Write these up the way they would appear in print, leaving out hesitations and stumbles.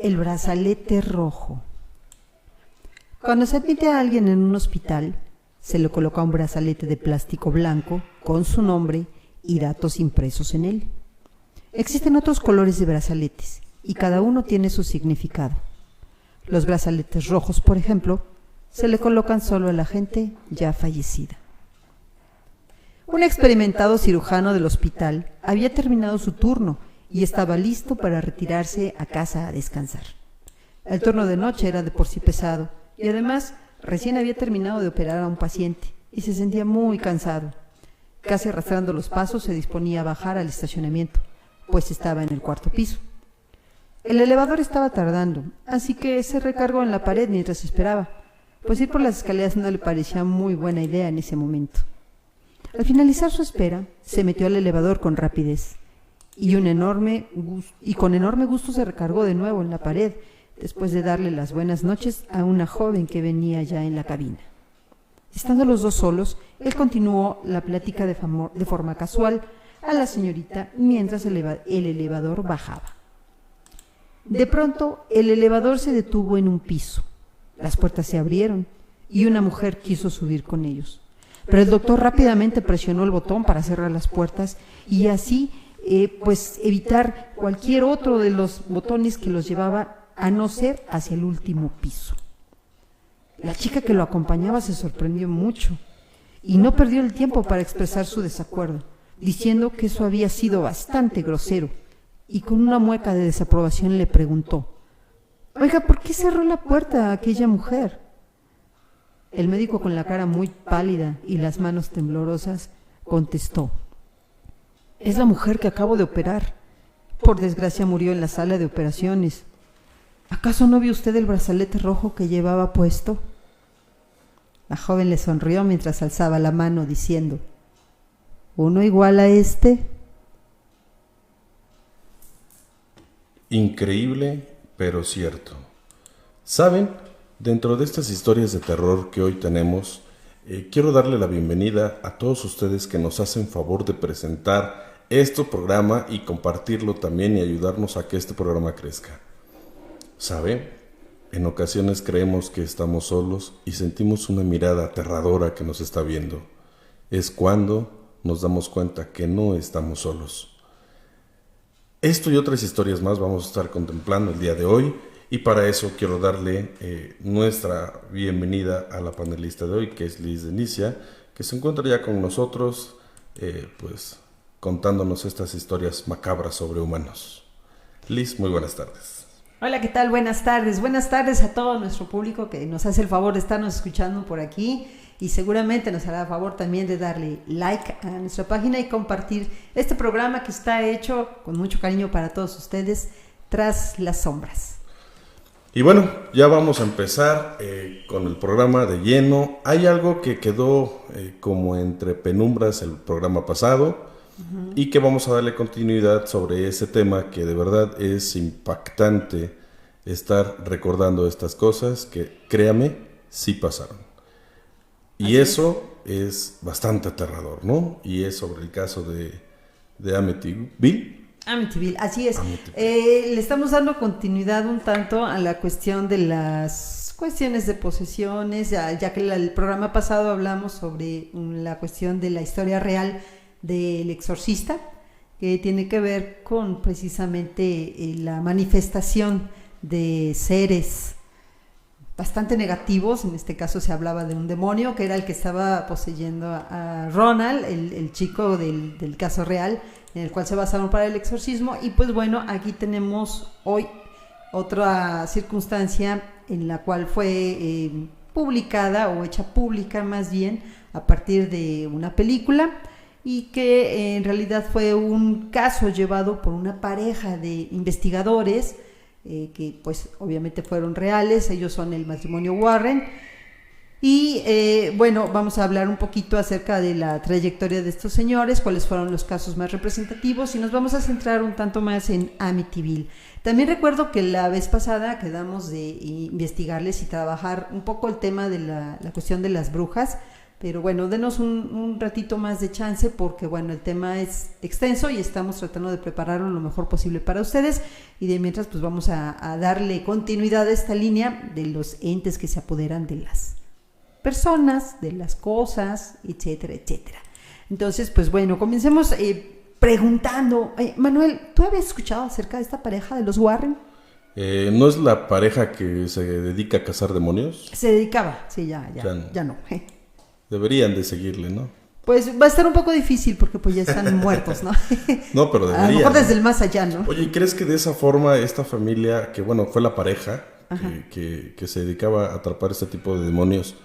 El brazalete rojo. Cuando se admite a alguien en un hospital, se le coloca un brazalete de plástico blanco con su nombre y datos impresos en él. Existen otros colores de brazaletes y cada uno tiene su significado. Los brazaletes rojos, por ejemplo, se le colocan solo a la gente ya fallecida. Un experimentado cirujano del hospital había terminado su turno y estaba listo para retirarse a casa a descansar. El turno de noche era de por sí pesado y además recién había terminado de operar a un paciente y se sentía muy cansado. Casi arrastrando los pasos se disponía a bajar al estacionamiento, pues estaba en el cuarto piso. El elevador estaba tardando, así que se recargó en la pared mientras esperaba, pues ir por las escaleras no le parecía muy buena idea en ese momento. Al finalizar su espera, se metió al elevador con rapidez y con enorme gusto se recargó de nuevo en la pared, después de darle las buenas noches a una joven que venía ya en la cabina. Estando los dos solos, él continuó la plática de forma casual a la señorita mientras el elevador bajaba. De pronto, el elevador se detuvo en un piso. Las puertas se abrieron y una mujer quiso subir con ellos. Pero el doctor rápidamente presionó el botón para cerrar las puertas y así evitar cualquier otro de los botones que los llevaba a no ser hacia el último piso. La chica que lo acompañaba se sorprendió mucho y no perdió el tiempo para expresar su desacuerdo, diciendo que eso había sido bastante grosero, y con una mueca de desaprobación le preguntó: «Oiga, ¿por qué cerró la puerta a aquella mujer?». El médico, con la cara muy pálida y las manos temblorosas, contestó: «Es la mujer que acabo de operar. Por desgracia murió en la sala de operaciones. ¿Acaso no vio usted el brazalete rojo que llevaba puesto?». La joven le sonrió mientras alzaba la mano diciendo: «¿Uno igual a este?». Increíble, pero cierto. ¿Saben? Dentro de estas historias de terror que hoy tenemos, quiero darle la bienvenida a todos ustedes que nos hacen favor de presentar este programa y compartirlo también y ayudarnos a que este programa crezca. ¿Sabe? En ocasiones creemos que estamos solos y sentimos una mirada aterradora que nos está viendo. Es cuando nos damos cuenta que no estamos solos. Esto y otras historias más vamos a estar contemplando el día de hoy, y para eso quiero darle nuestra bienvenida a la panelista de hoy, que es Liz Denicia, que se encuentra ya con nosotros, contándonos estas historias macabras sobre humanos. Liz, muy buenas tardes. Hola, ¿qué tal? Buenas tardes. Buenas tardes a todo nuestro público que nos hace el favor de estarnos escuchando por aquí, y seguramente nos hará el favor también de darle like a nuestra página y compartir este programa que está hecho con mucho cariño para todos ustedes, Tras las Sombras. Y bueno, ya vamos a empezar con el programa de lleno. Hay algo que quedó como entre penumbras el programa pasado, y que vamos a darle continuidad sobre ese tema, que de verdad es impactante estar recordando estas cosas que, créame, sí pasaron. Y eso es bastante aterrador, ¿no? Y es sobre el caso de Amityville. Amityville, así es. Le estamos dando continuidad un tanto a la cuestión de las cuestiones de posesiones, ya que el programa pasado hablamos sobre la cuestión de la historia real del exorcista, que tiene que ver con precisamente la manifestación de seres bastante negativos. En este caso se hablaba de un demonio que era el que estaba poseyendo a Ronald, el chico del caso real en el cual se basaron para el exorcismo. Y pues bueno, aquí tenemos hoy otra circunstancia en la cual fue publicada, o hecha pública más bien, a partir de una película, y que en realidad fue un caso llevado por una pareja de investigadores que pues obviamente fueron reales. Ellos son el matrimonio Warren, y bueno, vamos a hablar un poquito acerca de la trayectoria de estos señores, cuáles fueron los casos más representativos, y nos vamos a centrar un tanto más en Amityville. También recuerdo que la vez pasada quedamos de investigarles y trabajar un poco el tema de la cuestión de las brujas, Pero bueno, denos un ratito más de chance porque bueno, el tema es extenso y estamos tratando de prepararlo lo mejor posible para ustedes y de mientras pues vamos a darle continuidad a esta línea de los entes que se apoderan de las personas, de las cosas, etcétera, etcétera. Entonces, pues bueno, comencemos preguntando. Manuel, ¿tú habías escuchado acerca de esta pareja de los Warren? ¿No es la pareja que se dedica a cazar demonios? Se dedicaba, sí, ya no. Deberían de seguirle, ¿no? Pues va a estar un poco difícil porque pues ya están muertos, ¿no? No, pero deberían. A lo mejor desde el más allá, ¿no? Oye, ¿crees que de esa forma esta familia, que bueno, fue la pareja que se dedicaba a atrapar este tipo de demonios,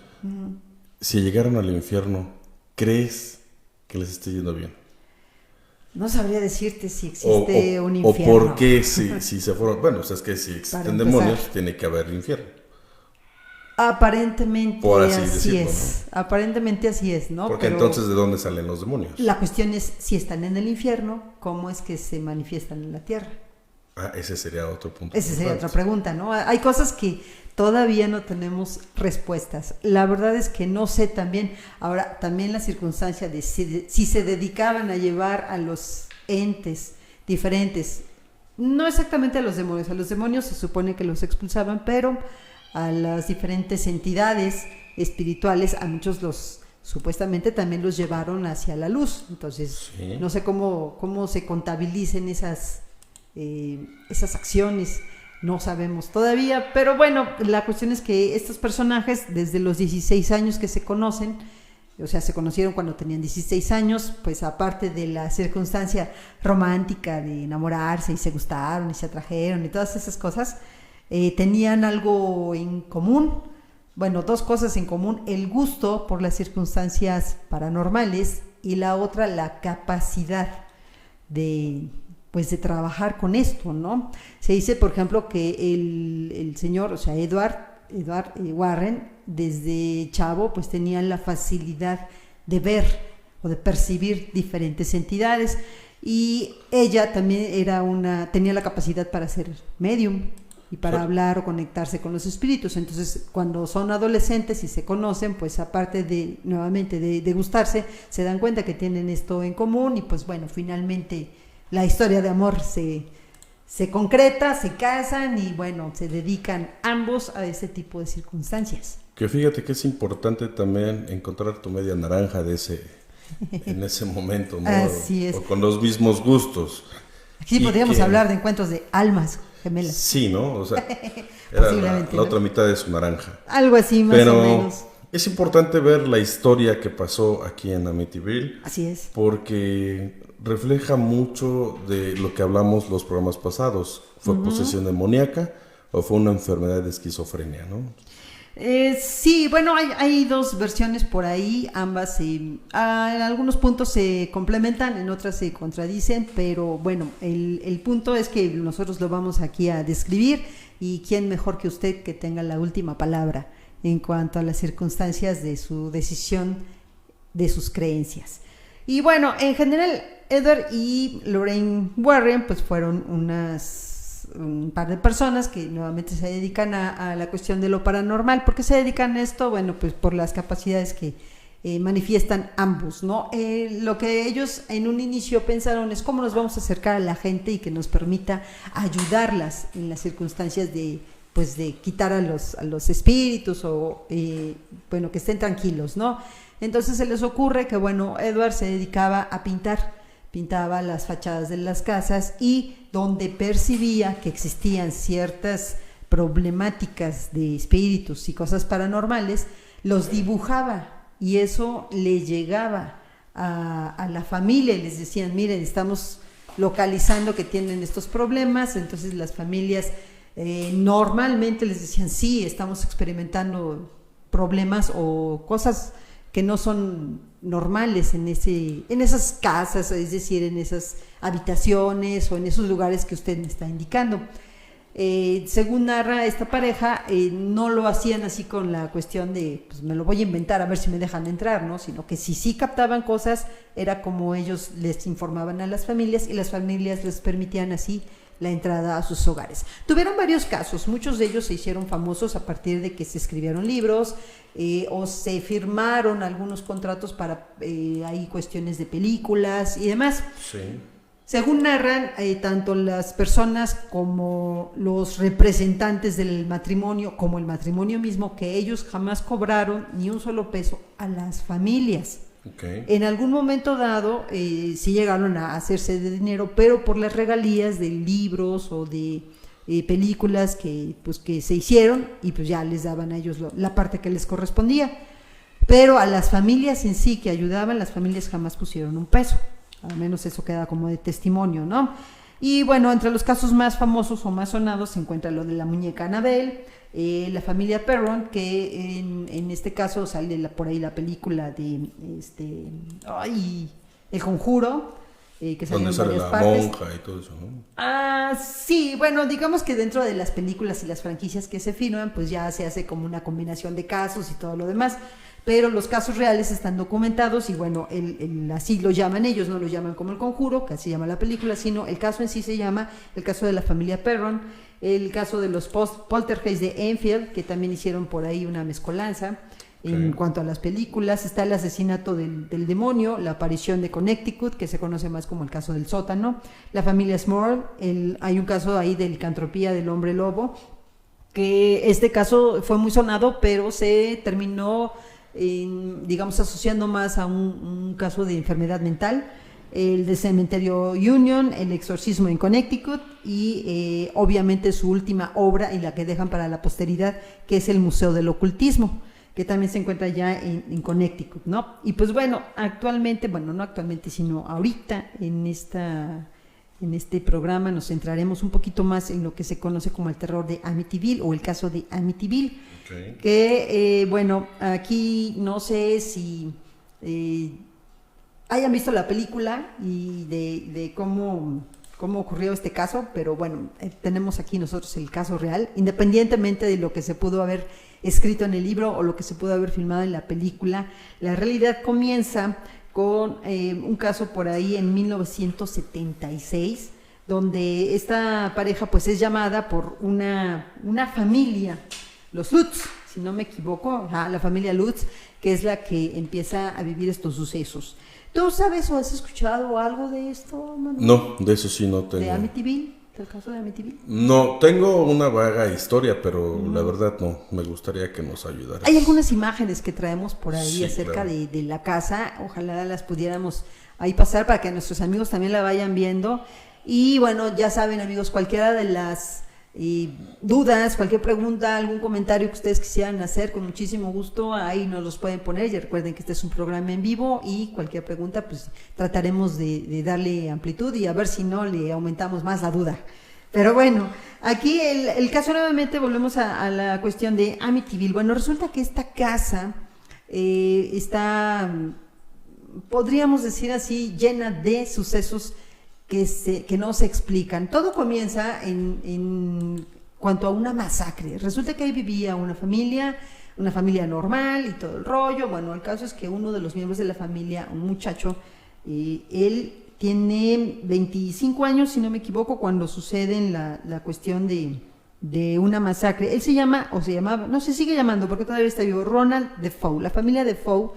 si llegaron al infierno, ¿crees que les esté yendo bien? No sabría decirte si existe un infierno. O por qué si se fueron. Bueno, o sea, es que si existen demonios, tiene que haber infierno. Aparentemente así es. ¿No? Aparentemente así es, ¿no? Porque pero entonces, ¿de dónde salen los demonios? La cuestión es, si están en el infierno, ¿cómo es que se manifiestan en la tierra? Ese sería otro punto. Esa sería otra pregunta, ¿no? Hay cosas que todavía no tenemos respuestas. La verdad es que no sé también, ahora también la circunstancia de si se dedicaban a llevar a los entes diferentes, no exactamente a los demonios se supone que los expulsaban, pero a las diferentes entidades espirituales, a muchos los supuestamente también los llevaron hacia la luz. Entonces, sí, no sé cómo se contabilicen esas acciones, no sabemos todavía, pero bueno, la cuestión es que estos personajes desde los 16 años que se conocen, o sea, se conocieron cuando tenían 16 años, pues aparte de la circunstancia romántica de enamorarse y se gustaron y se atrajeron y todas esas cosas, tenían algo en común, bueno, dos cosas en común: el gusto por las circunstancias paranormales y la otra, la capacidad de trabajar con esto, ¿no? Se dice, por ejemplo, que el señor, o sea, Edward Warren, desde chavo, pues tenía la facilidad de ver o de percibir diferentes entidades, y ella también tenía la capacidad para ser medium y para hablar o conectarse con los espíritus. Entonces, cuando son adolescentes y se conocen, pues aparte de, nuevamente, de gustarse, se dan cuenta que tienen esto en común y pues bueno, finalmente la historia de amor se concreta, se casan y bueno, se dedican ambos a ese tipo de circunstancias. Que fíjate que es importante también encontrar tu media naranja en ese momento, ¿no? Así es. O con los mismos gustos. Aquí podríamos hablar de encuentros de almas gemelas. Sí, ¿no? O sea, era la otra mitad de su naranja. Algo así, más o menos. Es importante ver la historia que pasó aquí en Amityville. Así es. Porque refleja mucho de lo que hablamos los programas pasados. ¿Fue posesión demoníaca o fue una enfermedad de esquizofrenia, no? Sí, bueno, hay dos versiones por ahí, ambas en algunos puntos se complementan, en otras se contradicen, pero bueno, el punto es que nosotros lo vamos aquí a describir, y quién mejor que usted que tenga la última palabra en cuanto a las circunstancias de su decisión, de sus creencias. Y bueno, en general, Edward y Lorraine Warren pues fueron un par de personas que nuevamente se dedican a la cuestión de lo paranormal. ¿Por qué se dedican a esto? Bueno, pues por las capacidades que manifiestan ambos, ¿no? Lo que ellos en un inicio pensaron es cómo nos vamos a acercar a la gente y que nos permita ayudarlas en las circunstancias de quitar a los espíritus o, bueno, que estén tranquilos, ¿no? Entonces se les ocurre que, bueno, Edward se dedicaba a pintaba las fachadas de las casas, y donde percibía que existían ciertas problemáticas de espíritus y cosas paranormales, los dibujaba, y eso le llegaba a la familia y les decían: miren, estamos localizando que tienen estos problemas. Entonces las familias normalmente les decían: sí, estamos experimentando problemas o cosas que no son normales en esas casas, es decir, en esas habitaciones o en esos lugares que usted me está indicando. Según narra esta pareja, no lo hacían así con la cuestión de pues me lo voy a inventar a ver si me dejan entrar, ¿no? Sino que si sí captaban cosas, era como ellos les informaban a las familias, y las familias les permitían así la entrada a sus hogares. Tuvieron varios casos, muchos de ellos se hicieron famosos a partir de que se escribieron libros o se firmaron algunos contratos para hay cuestiones de películas y demás. Sí. Según narran, tanto las personas como los representantes del matrimonio, como el matrimonio mismo, que ellos jamás cobraron ni un solo peso a las familias. Okay. En algún momento dado sí llegaron a hacerse de dinero, pero por las regalías de libros o de películas que se hicieron, y pues ya les daban a ellos la parte que les correspondía. Pero a las familias en sí que ayudaban, las familias jamás pusieron un peso. Al menos eso queda como de testimonio, ¿no? Y bueno, entre los casos más famosos o más sonados se encuentra lo de la muñeca Annabelle, la familia Perron, que en este caso sale por ahí la película de El Conjuro, que sale en varias partes. Monja y todo eso, ¿no? Sí, bueno, digamos que dentro de las películas y las franquicias que se filman, pues ya se hace como una combinación de casos y todo lo demás. Pero los casos reales están documentados y bueno, así lo llaman ellos, no lo llaman como El Conjuro, que así llama la película, sino el caso en sí se llama el caso de la familia Perron, el caso de los Poltergeist de Enfield, que también hicieron por ahí una mezcolanza. En cuanto a las películas, está el asesinato del demonio, la aparición de Connecticut, que se conoce más como el caso del sótano, la familia Small, hay un caso ahí de licantropía del hombre lobo, que este caso fue muy sonado, pero se terminó digamos asociando más a un caso de enfermedad mental, el de Cementerio Union, el exorcismo en Connecticut y obviamente su última obra y la que dejan para la posteridad, que es el Museo del Ocultismo, que también se encuentra ya en Connecticut, ¿no? Y pues bueno, actualmente, bueno, no actualmente, sino ahorita en este programa nos centraremos un poquito más en lo que se conoce como el terror de Amityville o el caso de Amityville, que bueno, aquí no sé si hayan visto la película y de cómo ocurrió este caso, pero bueno, tenemos aquí nosotros el caso real, independientemente de lo que se pudo haber escrito en el libro o lo que se pudo haber filmado en la película. La realidad comienza con un caso por ahí en 1976, donde esta pareja pues es llamada por una familia, los Lutz, si no me equivoco, la familia Lutz, que es la que empieza a vivir estos sucesos. ¿Tú sabes o has escuchado algo de esto, Manuel? No, de eso sí no tengo. ¿De Amityville? ¿Del caso de Amityville? No, tengo una vaga historia, pero la verdad no, me gustaría que nos ayudaras. Hay algunas imágenes que traemos por ahí Sí, acerca claro. de la casa, ojalá las pudiéramos ahí pasar para que nuestros amigos también la vayan viendo. Y bueno, ya saben amigos, cualquiera de las dudas, cualquier pregunta, algún comentario que ustedes quisieran hacer, con muchísimo gusto ahí nos los pueden poner. Y recuerden que este es un programa en vivo y cualquier pregunta pues trataremos de darle amplitud y a ver si no le aumentamos más la duda. Pero bueno, aquí el caso nuevamente, volvemos a la cuestión de Amityville. Bueno, resulta que esta casa está, podríamos decir así, llena de sucesos que no se explican. Todo comienza en cuanto a una masacre. Resulta que ahí vivía una familia normal y todo el rollo. Bueno, el caso es que uno de los miembros de la familia, un muchacho, él tiene 25 años, si no me equivoco, cuando sucede la cuestión de una masacre. Él se llamaba, no se sigue llamando porque todavía está vivo, Ronald Defoe. La familia Defoe,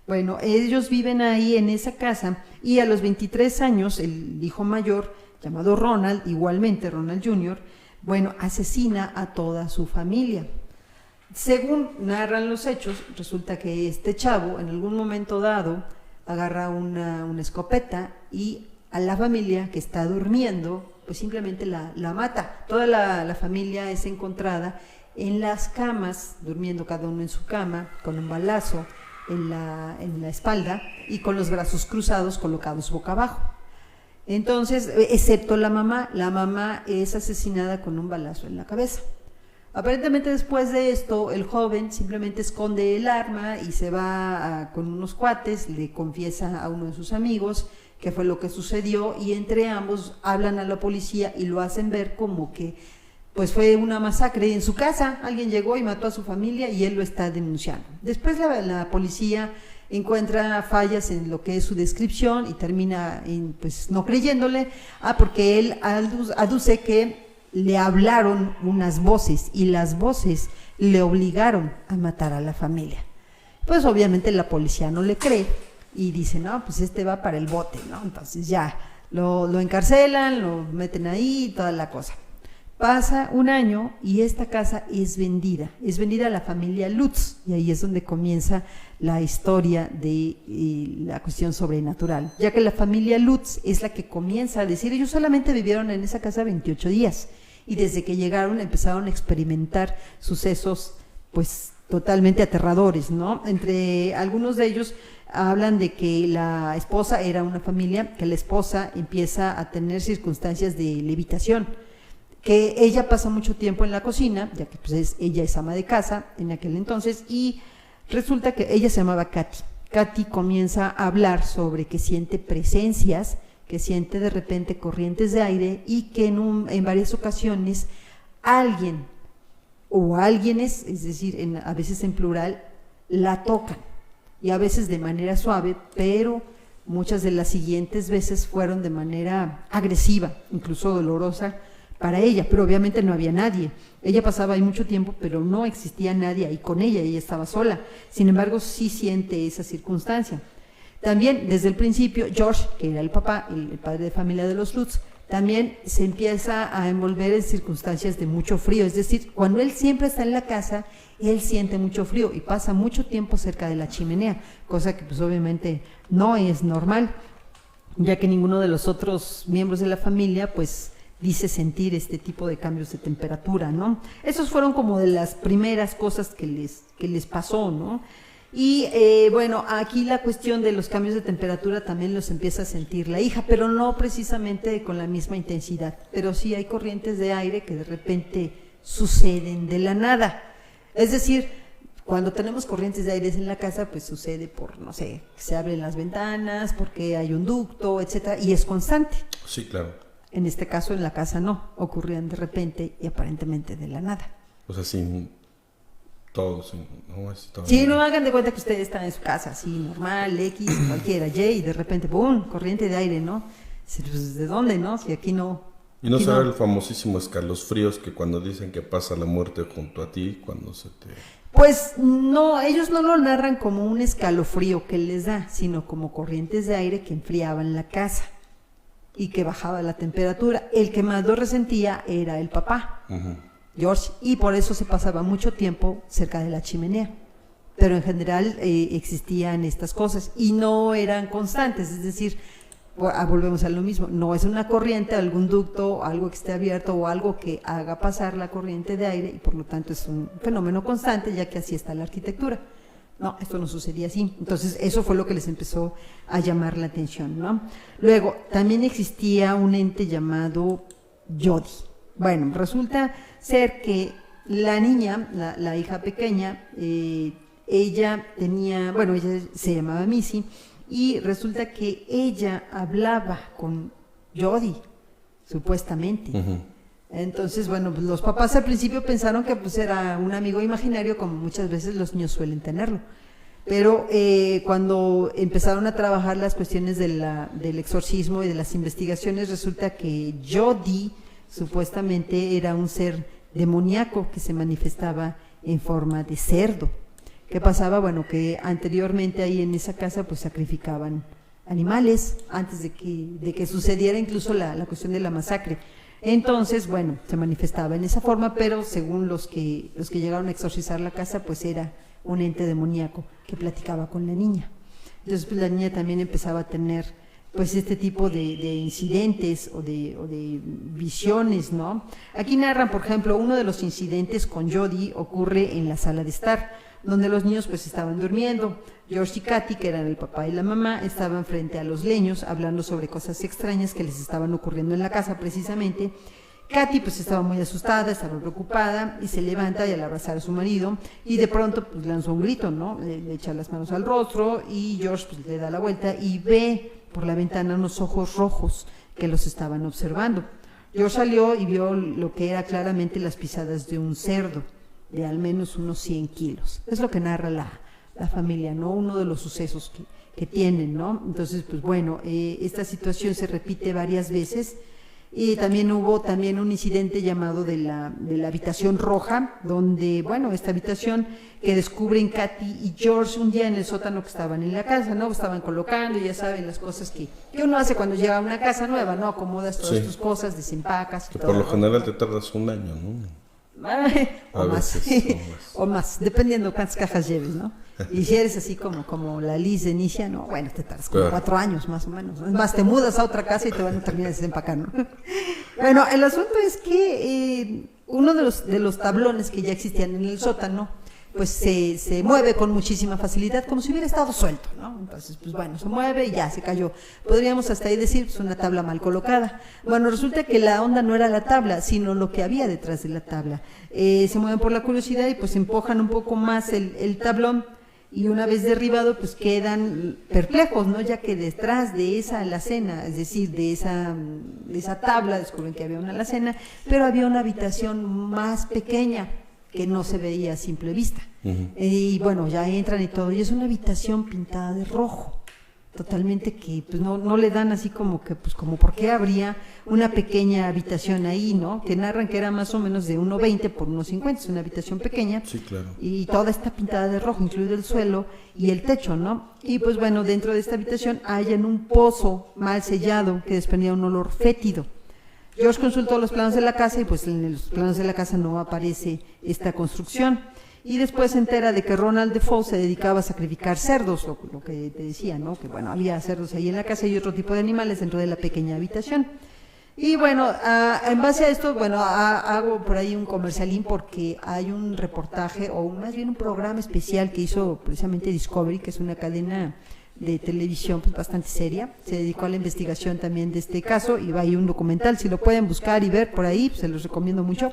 bueno, ellos viven ahí en esa casa y a los 23 años el hijo mayor, llamado Ronald, igualmente Ronald Jr., bueno, asesina a toda su familia. Según narran los hechos, resulta que este chavo en algún momento dado agarra una escopeta y a la familia que está durmiendo pues simplemente la mata. Toda la familia es encontrada en las camas, durmiendo cada uno en su cama, con un balazo en la espalda y con los brazos cruzados colocados boca abajo. Entonces, excepto la mamá es asesinada con un balazo en la cabeza. Aparentemente después de esto, el joven simplemente esconde el arma y se va con unos cuates, le confiesa a uno de sus amigos qué fue lo que sucedió y entre ambos hablan a la policía y lo hacen ver como que pues fue una masacre en su casa, alguien llegó y mató a su familia y él lo está denunciando. Después la policía encuentra fallas en lo que es su descripción y termina pues no creyéndole, porque él aduce que le hablaron unas voces y las voces le obligaron a matar a la familia. Pues obviamente la policía no le cree y dice, no, pues este va para el bote, ¿no? Entonces ya lo encarcelan, lo meten ahí y toda la cosa. Pasa un año y esta casa es vendida a la familia Lutz, y ahí es donde comienza la historia de la cuestión sobrenatural, ya que la familia Lutz es la que comienza a decir, ellos solamente vivieron en esa casa 28 días, y desde que llegaron empezaron a experimentar sucesos pues totalmente aterradores, ¿no? Entre algunos de ellos hablan de que la esposa era una familia, que la esposa empieza a tener circunstancias de levitación, que ella pasa mucho tiempo en la cocina, ya que pues ella es ama de casa en aquel entonces, y resulta que ella se llamaba Katy. Katy comienza a hablar sobre que siente presencias, que siente de repente corrientes de aire y que en varias ocasiones alguien o alguienes, es decir, a veces en plural, la tocan, y a veces de manera suave, pero muchas de las siguientes veces fueron de manera agresiva, incluso dolorosa para ella, pero obviamente no había nadie. Ella pasaba ahí mucho tiempo, pero no existía nadie ahí con ella estaba sola. Sin embargo, sí siente esa circunstancia. También, desde el principio, George, que era el papá, el padre de familia de los Lutz, también se empieza a envolver en circunstancias de mucho frío. Es decir, cuando él siempre está en la casa, él siente mucho frío y pasa mucho tiempo cerca de la chimenea, cosa que pues obviamente no es normal, ya que ninguno de los otros miembros de la familia pues dice sentir este tipo de cambios de temperatura, ¿no? Esos fueron como de las primeras cosas que les pasó, ¿no? Y bueno, aquí la cuestión de los cambios de temperatura también los empieza a sentir la hija, pero no precisamente con la misma intensidad, pero sí hay corrientes de aire que de repente suceden de la nada. Es decir, cuando tenemos corrientes de aire en la casa, pues sucede por, no sé, se abren las ventanas, porque hay un ducto, etcétera, y es constante. Sí, claro. En este caso, en la casa no, ocurrían de repente y aparentemente de la nada. O sea, sin todo, no es todo. Sí, no hagan de cuenta que ustedes están en su casa, así, normal, X, cualquiera, Y, y de repente, ¡pum!, corriente de aire, ¿no? Pues, ¿de dónde, no? Si aquí no... Y no será el famosísimo escalofríos que cuando dicen que pasa la muerte junto a ti, cuando se te... Pues no, ellos no lo narran como un escalofrío que les da, sino como corrientes de aire que enfriaban la casa y que bajaba la temperatura. El que más lo resentía era el papá, George, y por eso se pasaba mucho tiempo cerca de la chimenea. Pero en general existían estas cosas y no eran constantes, es decir, volvemos a lo mismo, no es una corriente, algún ducto, algo que esté abierto o algo que haga pasar la corriente de aire y por lo tanto es un fenómeno constante, ya que así está la arquitectura. No, esto no sucedía así. Entonces, eso fue lo que les empezó a llamar la atención, ¿no? Luego, también existía un ente llamado Jody. Bueno, resulta ser que la niña, la hija pequeña, ella se llamaba Missy, y resulta que ella hablaba con Jody, supuestamente. Entonces, bueno, pues los papás al principio pensaron que pues era un amigo imaginario, como muchas veces los niños suelen tenerlo. Pero cuando empezaron a trabajar las cuestiones del exorcismo y de las investigaciones, resulta que Jody supuestamente era un ser demoníaco que se manifestaba en forma de cerdo. ¿Qué pasaba? Bueno, que anteriormente ahí en esa casa pues sacrificaban animales antes de que sucediera incluso la cuestión de la masacre. Entonces, bueno, se manifestaba en esa forma, pero según los que llegaron a exorcizar la casa, pues era un ente demoníaco que platicaba con la niña. Entonces, pues la niña también empezaba a tener pues este tipo de incidentes o de visiones, ¿no? Aquí narran, por ejemplo, uno de los incidentes con Jody ocurre en la sala de estar, donde los niños pues estaban durmiendo. George y Katy, que eran el papá y la mamá, estaban frente a los leños hablando sobre cosas extrañas que les estaban ocurriendo en la casa precisamente. Katy pues estaba muy asustada, estaba preocupada y se levanta y al abrazar a su marido y de pronto pues lanzó un grito, ¿no? Le echa las manos al rostro y George pues le da la vuelta y ve por la ventana unos ojos rojos que los estaban observando. George salió y vio lo que era claramente las pisadas de un cerdo de al menos unos 100 kilos. Es lo que narra la familia, ¿no? Uno de los sucesos que tienen, ¿no? Entonces, pues bueno, esta situación se repite varias veces. Y también hubo un incidente llamado de la habitación roja, donde, bueno, esta habitación que descubren Katy y George un día en el sótano que estaban en la casa, ¿no? Estaban colocando, ya saben, las cosas que uno hace cuando llega a una casa nueva, ¿no? Acomodas todas tus cosas, desempacas. Que por lo general te tardas un año, ¿no? O más, o más, dependiendo cuántas cajas lleves, ¿no? Y si eres así como la Liz de Inicia, no, bueno, te tardas como 4 años más o menos. Es más, te mudas a otra casa y te van a terminar de desempacar, ¿no? Bueno, el asunto es que uno de los tablones que ya existían en el sótano, pues se mueve con muchísima facilidad, como si hubiera estado suelto, ¿no? Entonces, pues bueno, se mueve y ya se cayó. Podríamos hasta ahí decir, pues una tabla mal colocada. Bueno, resulta que la onda no era la tabla, sino lo que había detrás de la tabla. Se mueven por la curiosidad y pues empujan un poco más el tablón, y una vez derribado, pues quedan perplejos, ¿no? Ya que detrás de esa alacena, es decir, de esa tabla, descubren que había una alacena, pero había una habitación más pequeña, que no se veía a simple vista. Y bueno, ya entran y todo, y es una habitación pintada de rojo, totalmente que pues no le dan así como que, pues como por qué habría una pequeña habitación ahí, ¿no? Que narran que era más o menos de 1.20 por 1.50, es una habitación pequeña. Sí, claro. Y toda está pintada de rojo, incluido el suelo y el techo, ¿no? Y pues bueno, dentro de esta habitación hallan un pozo mal sellado que desprendía un olor fétido. George consultó los planos de la casa y pues en los planos de la casa no aparece esta construcción. Y después se entera de que Ronald Defoe se dedicaba a sacrificar cerdos, lo que te decía, ¿no? Que bueno, había cerdos ahí en la casa y otro tipo de animales dentro de la pequeña habitación. Y bueno, en base a esto, bueno, hago por ahí un comercialín porque hay un reportaje, o más bien un programa especial que hizo precisamente Discovery, que es una cadena de televisión pues bastante seria, se dedicó a la investigación también de este caso, y va ahí un documental, si lo pueden buscar y ver por ahí, pues, se los recomiendo mucho,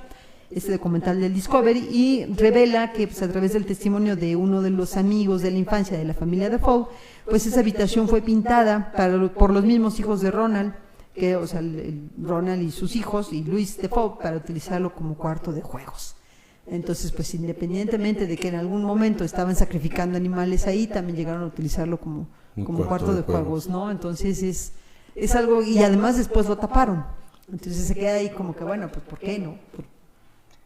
este documental del Discovery, y revela que pues a través del testimonio de uno de los amigos de la infancia de la familia Defoe, pues esa habitación fue pintada por los mismos hijos de Ronald, que, o sea, Ronald y sus hijos, y Louis Defoe, para utilizarlo como cuarto de juegos. Entonces, pues independientemente de que en algún momento estaban sacrificando animales ahí, también llegaron a utilizarlo como cuarto de juegos, ¿no? Entonces es algo, y además después lo taparon. Entonces se queda ahí como que, bueno, pues ¿por qué no?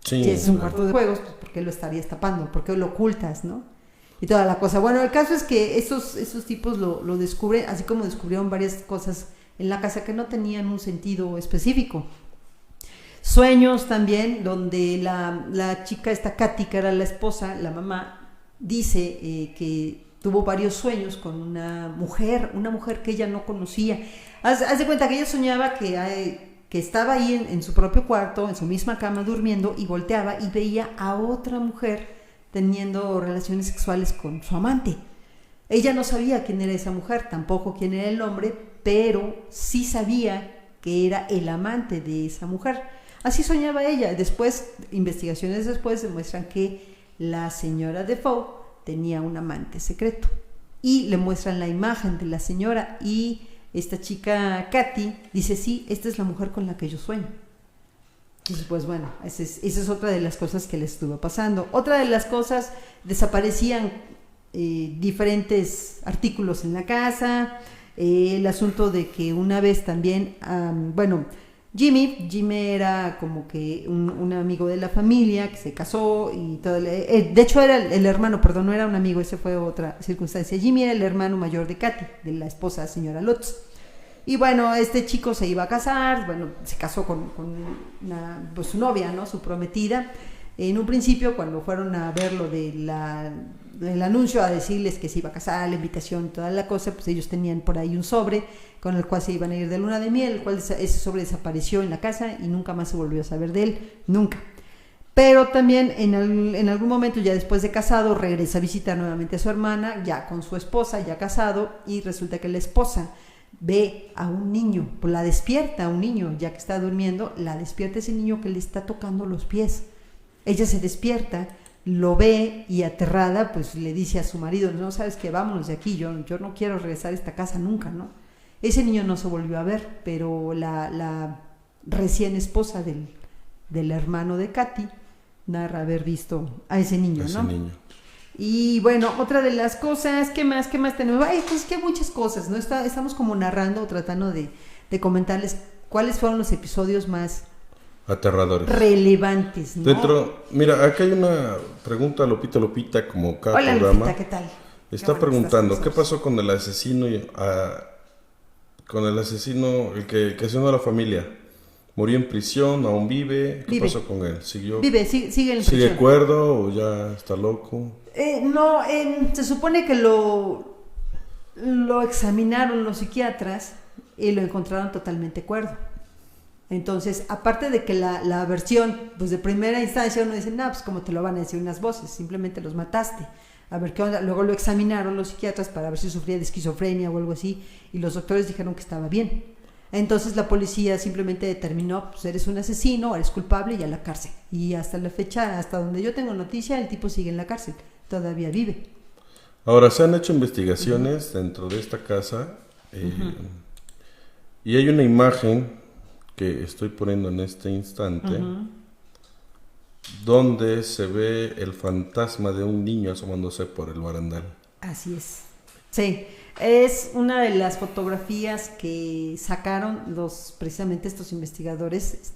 Si es un cuarto de juegos, pues ¿por qué lo estarías tapando? ¿Por qué lo ocultas, no? Y toda la cosa. Bueno, el caso es que esos tipos lo descubren, así como descubrieron varias cosas en la casa que no tenían un sentido específico. Sueños también, donde la chica esta Katy, que era la esposa, la mamá, dice que tuvo varios sueños con una mujer que ella no conocía. Haz de cuenta que ella soñaba que estaba ahí en su propio cuarto, en su misma cama durmiendo, y volteaba y veía a otra mujer teniendo relaciones sexuales con su amante. Ella no sabía quién era esa mujer, tampoco quién era el hombre, pero sí sabía que era el amante de esa mujer. Así soñaba ella. Después, investigaciones después demuestran que la señora Defoe tenía un amante secreto, y le muestran la imagen de la señora, y esta chica Katy dice, sí, esta es la mujer con la que yo sueño. Entonces, pues bueno, esa es otra de las cosas que les estuvo pasando. Otra de las cosas, desaparecían diferentes artículos en la casa, el asunto de que una vez también, Jimmy era como que un amigo de la familia que se casó y todo. De hecho era el hermano, perdón, no era un amigo, esa fue otra circunstancia. Jimmy era el hermano mayor de Katy, de la esposa señora Lutz. Y bueno, este chico se iba a casar, bueno, se casó con pues su novia, ¿no? Su prometida. En un principio, cuando fueron a ver lo del anuncio, a decirles que se iba a casar, la invitación, toda la cosa, pues ellos tenían por ahí un sobre con el cual se iban a ir de luna de miel, el cual ese sobre desapareció en la casa y nunca más se volvió a saber de él, nunca. Pero también en algún momento, ya después de casado, regresa a visitar nuevamente a su hermana, ya con su esposa, ya casado, y resulta que la esposa ve a un niño, pues la despierta a un niño, ya que está durmiendo, la despierta ese niño que le está tocando los pies. Ella se despierta, lo ve y aterrada, pues le dice a su marido, no, sabes que vámonos de aquí, yo no quiero regresar a esta casa nunca, ¿no? Ese niño no se volvió a ver, pero la recién esposa del hermano de Katy narra haber visto a ese niño, ¿no? Niño. Y bueno, otra de las cosas, ¿qué más tenemos? Ay, pues que muchas cosas, ¿no? Estamos como narrando o tratando de comentarles cuáles fueron los episodios más aterradores, relevantes, ¿no? Mira, acá hay una pregunta, Lopita, como cada Hola, programa. Lupita, ¿qué tal? Está preguntando, ¿qué pasó con el asesino, el que asesinó a la familia? ¿Murió en prisión? ¿Aún vive? ¿Qué pasó con él? ¿Siguió? Vive, sigue en prisión. ¿Sigue cuerdo o ya está loco? No, se supone que lo examinaron los psiquiatras y lo encontraron totalmente cuerdo. Entonces, aparte de que la versión, pues de primera instancia uno dice, no, pues como te lo van a decir unas voces, simplemente los mataste. A ver qué onda. Luego lo examinaron los psiquiatras para ver si sufría de esquizofrenia o algo así, y los doctores dijeron que estaba bien. Entonces la policía simplemente determinó, pues eres un asesino, eres culpable y a la cárcel. Y hasta la fecha, hasta donde yo tengo noticia, el tipo sigue en la cárcel, todavía vive. Ahora, se han hecho investigaciones dentro de esta casa y hay una imagen que estoy poniendo en este instante donde se ve el fantasma de un niño asomándose por el barandal. Así es. Sí, es una de las fotografías que sacaron precisamente estos investigadores,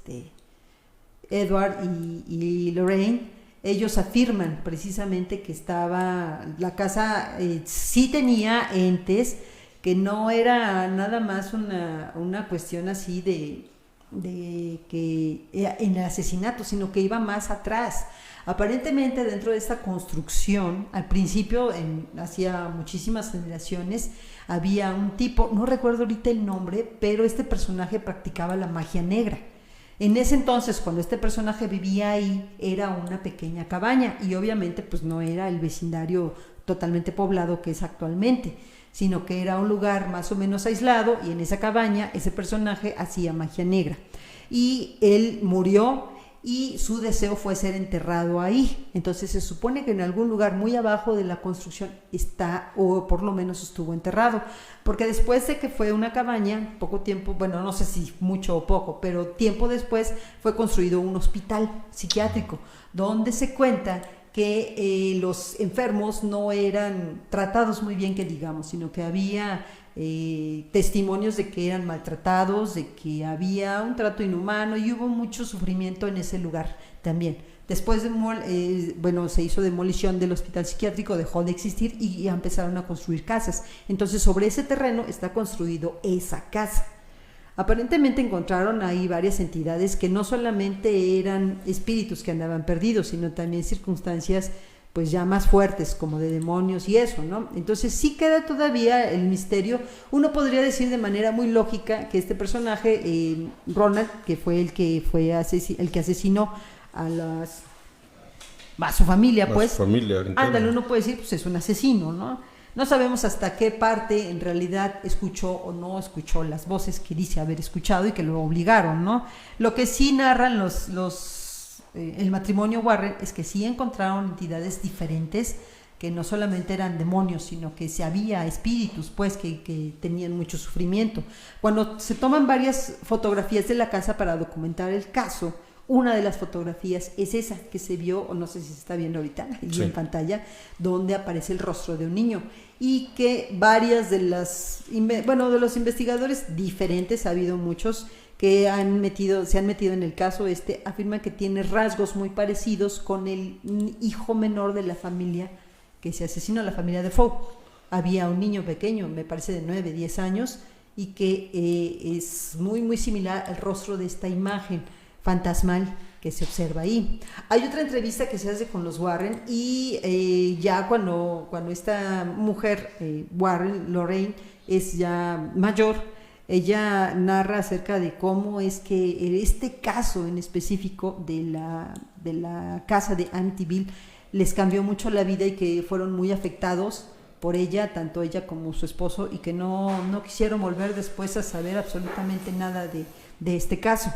Edward y Lorraine. Ellos afirman precisamente que la casa sí tenía entes, que no era nada más una cuestión así de que en el asesinato, sino que iba más atrás. Aparentemente dentro de esta construcción, al principio, hacía muchísimas generaciones, había un tipo, no recuerdo ahorita el nombre, pero este personaje practicaba la magia negra. En ese entonces, cuando este personaje vivía ahí, era una pequeña cabaña y obviamente pues no era el vecindario totalmente poblado que es actualmente, sino que era un lugar más o menos aislado, y en esa cabaña ese personaje hacía magia negra. Y él murió y su deseo fue ser enterrado ahí. Entonces se supone que en algún lugar muy abajo de la construcción está, o por lo menos estuvo enterrado, porque después de que fue una cabaña, poco tiempo, bueno, no sé si mucho o poco, pero tiempo después fue construido un hospital psiquiátrico, donde se cuenta que los enfermos no eran tratados muy bien, que digamos, sino que había testimonios de que eran maltratados, de que había un trato inhumano y hubo mucho sufrimiento en ese lugar también. Después se hizo demolición del hospital psiquiátrico, dejó de existir y ya empezaron a construir casas. Entonces sobre ese terreno está construido esa casa. Aparentemente encontraron ahí varias entidades que no solamente eran espíritus que andaban perdidos, sino también circunstancias pues ya más fuertes, como de demonios y eso, ¿no? Entonces sí queda todavía el misterio. Uno podría decir de manera muy lógica que este personaje, Ronald, que fue el que asesinó a su familia, pues. Su familia. Ándale, uno puede decir, pues es un asesino, ¿no? No sabemos hasta qué parte en realidad escuchó o no escuchó las voces que dice haber escuchado y que lo obligaron, ¿no? Lo que sí narran el matrimonio Warren es que sí encontraron entidades diferentes, que no solamente eran demonios, sino que había espíritus, pues, que tenían mucho sufrimiento. Cuando se toman varias fotografías de la casa para documentar el caso, una de las fotografías es esa que se vio, o no sé si se está viendo ahorita sí, en pantalla, donde aparece el rostro de un niño, y que varias de los investigadores diferentes, ha habido muchos que se han metido en el caso afirman que tiene rasgos muy parecidos con el hijo menor de la familia que se asesinó, la familia Defoe. Había un niño pequeño, me parece de 9, 10 años, y que es muy, muy similar al rostro de esta imagen fantasmal que se observa ahí. Hay otra entrevista que se hace con los Warren y ya cuando esta mujer, Warren, Lorraine, es ya mayor, ella narra acerca de cómo es que este caso en específico de la casa de Amityville les cambió mucho la vida y que fueron muy afectados por ella, tanto ella como su esposo, y que no quisieron volver después a saber absolutamente nada de este caso.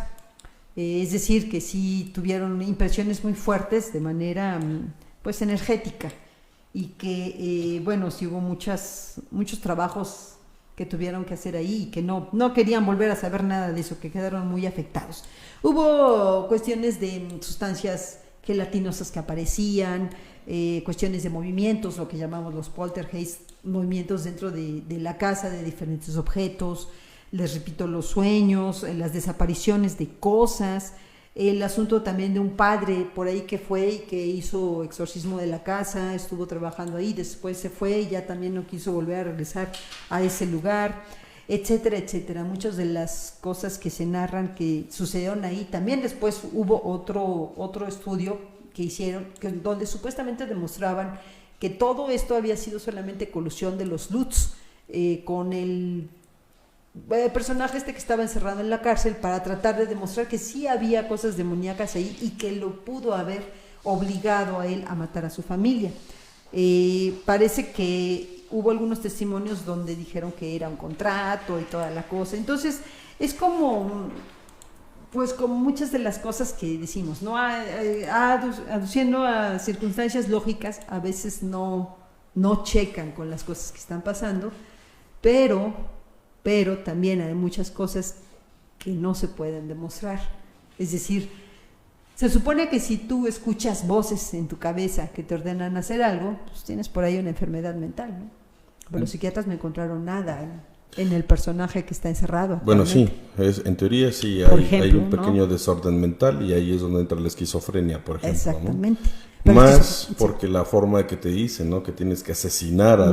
Es decir, que sí tuvieron impresiones muy fuertes de manera pues energética, y que sí hubo muchos trabajos que tuvieron que hacer ahí y que no querían volver a saber nada de eso, que quedaron muy afectados. Hubo cuestiones de sustancias gelatinosas que aparecían, cuestiones de movimientos, lo que llamamos los poltergeist, movimientos dentro de la casa de diferentes objetos, les repito, los sueños, las desapariciones de cosas, el asunto también de un padre por ahí que fue y que hizo exorcismo de la casa, estuvo trabajando ahí, después se fue y ya también no quiso volver a regresar a ese lugar, etcétera, etcétera. Muchas de las cosas que se narran que sucedieron ahí, también después hubo otro estudio que hicieron, donde supuestamente demostraban que todo esto había sido solamente colusión de los Lutz con el personaje que estaba encerrado en la cárcel para tratar de demostrar que sí había cosas demoníacas ahí y que lo pudo haber obligado a él a matar a su familia. Parece que hubo algunos testimonios donde dijeron que era un contrato y toda la cosa. Entonces es como muchas de las cosas que decimos, ¿no? Aduciendo a circunstancias lógicas, a veces no checan con las cosas que están pasando, pero también hay muchas cosas que no se pueden demostrar. Es decir, se supone que si tú escuchas voces en tu cabeza que te ordenan hacer algo, pues tienes por ahí una enfermedad mental, ¿no? Pero los psiquiatras no encontraron nada en el personaje que está encerrado. Bueno, sí, en teoría sí hay un pequeño desorden mental y ahí es donde entra la esquizofrenia, por ejemplo. Exactamente. ¿No? Más porque la forma que te dicen, ¿no? Que tienes que asesinar a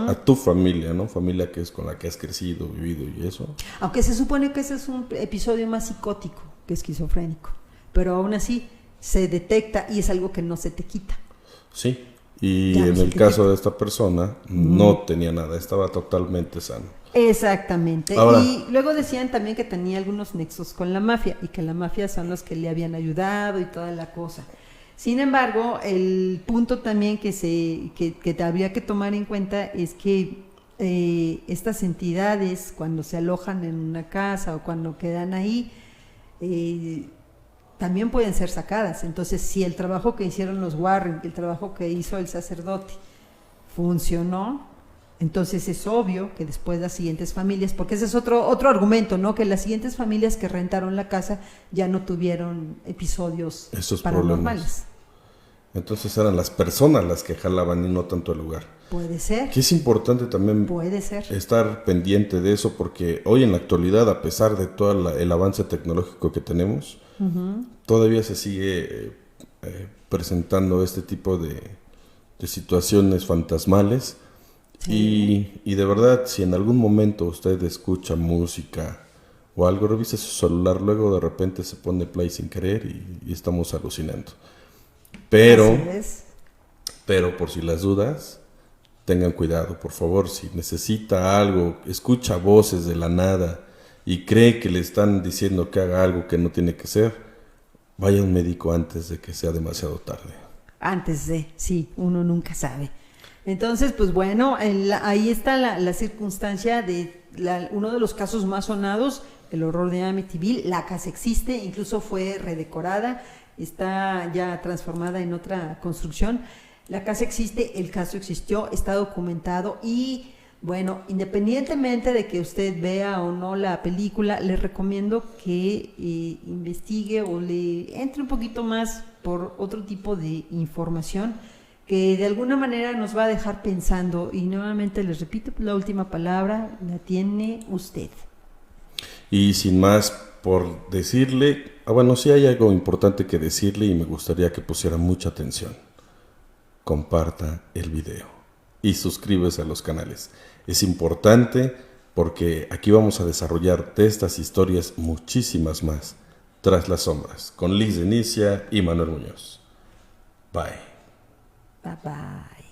a tu familia, ¿no? Familia que es con la que has crecido, vivido y eso. Aunque se supone que ese es un episodio más psicótico que esquizofrénico, pero aún así se detecta y es algo que no se te quita. Sí, y en el caso de esta persona no tenía nada, estaba totalmente sano. Exactamente. Ahora, y luego decían también que tenía algunos nexos con la mafia y que la mafia son los que le habían ayudado y toda la cosa. Sin embargo, el punto también que habría que tomar en cuenta es que estas entidades, cuando se alojan en una casa o cuando quedan ahí, también pueden ser sacadas. Entonces, si el trabajo que hicieron los Warren, el trabajo que hizo el sacerdote, funcionó, entonces es obvio que después las siguientes familias, porque ese es otro argumento, ¿no? Que las siguientes familias que rentaron la casa ya no tuvieron episodios paranormales. Problemas. Entonces eran las personas las que jalaban y no tanto el lugar. Puede ser. Que es importante también estar pendiente de eso, porque hoy en la actualidad, a pesar de todo el avance tecnológico que tenemos, todavía se sigue presentando este tipo de situaciones fantasmales. Sí. Y de verdad, si en algún momento usted escucha música o algo, revise su celular, luego de repente se pone play sin querer y estamos alucinando. Pero por si las dudas, tengan cuidado, por favor. Si necesita algo, escucha voces de la nada y cree que le están diciendo que haga algo que no tiene que ser, vaya a un médico antes de que sea demasiado tarde. Sí, uno nunca sabe. Entonces, pues bueno, ahí está la circunstancia de uno de los casos más sonados, el horror de Amityville. La casa existe, incluso fue redecorada, está ya transformada en otra construcción. La casa existe, el caso existió, está documentado y bueno, independientemente de que usted vea o no la película, le recomiendo que investigue o le entre un poquito más por otro tipo de información que de alguna manera nos va a dejar pensando. Y nuevamente les repito, la última palabra la tiene usted. Y sin más por decirle, bueno, sí hay algo importante que decirle y me gustaría que pusiera mucha atención. Comparta el video y suscríbase a los canales. Es importante porque aquí vamos a desarrollar de estas historias muchísimas más. Tras las sombras, con Liz Denicia y Manuel Muñoz. Bye. Bye bye.